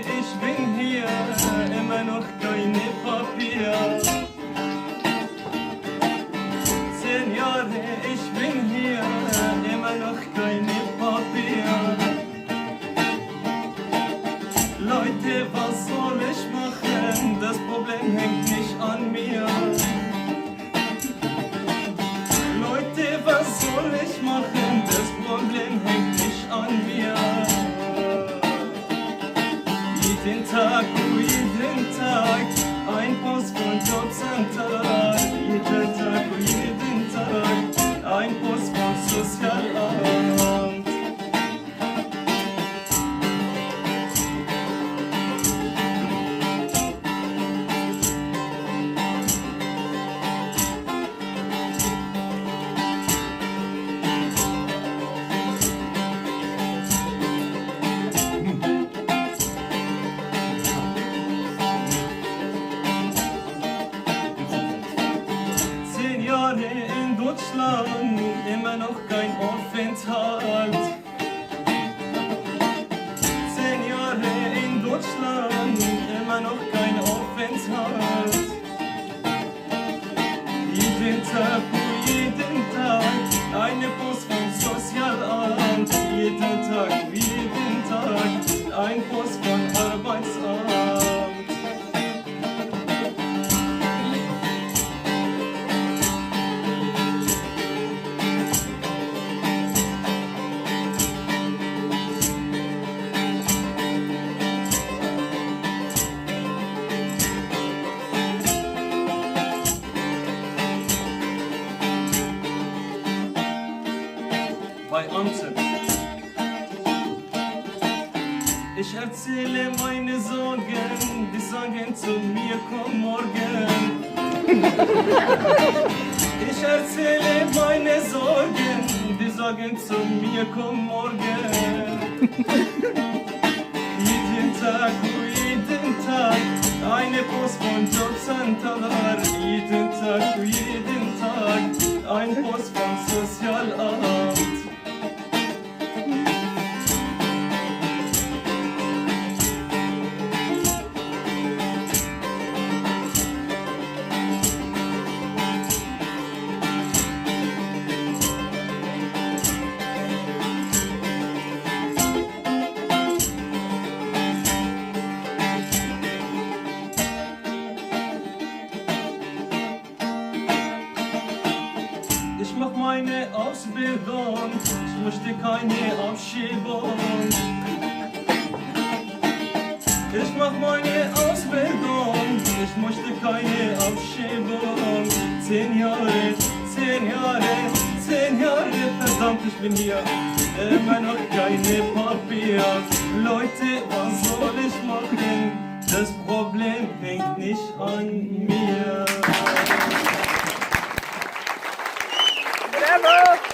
ich bin hier, immer noch keine Papier. 10 Jahre, ich bin hier, immer noch keine Papier. Leute, was soll ich machen? Das Problem hängt nicht an mir. Leute, was soll ich machen? Das Problem hängt nicht an mir. Jeden Tag, ein Post von Jobcenter. Jeden Tag, ein Post von Sozialamt. In Deutschland immer noch kein Aufenthalt. 10 Jahre in Deutschland immer noch kein Aufenthalt. Jeden Tag eine Post vom Sozialamt. Jeden Tag ein Post von Arbeitsamt. Beamten. Ich erzähle meine Sorgen, die sagen zu mir, komm morgen. Ich erzähle meine Sorgen, die sagen zu mir, komm morgen. Jeden Tag, eine Post von Jobcenter. Jeden Tag, ein Post vom Sozialamt. Ich mach meine Ausbildung, ich möchte keine Abschiebung. Ich mach meine Ausbildung, ich möchte keine Abschiebung. 10 Jahre, verdammt, ich bin hier, immer noch keine Papier. Leute, was soll ich machen? Das Problem hängt nicht an mir. Bravo!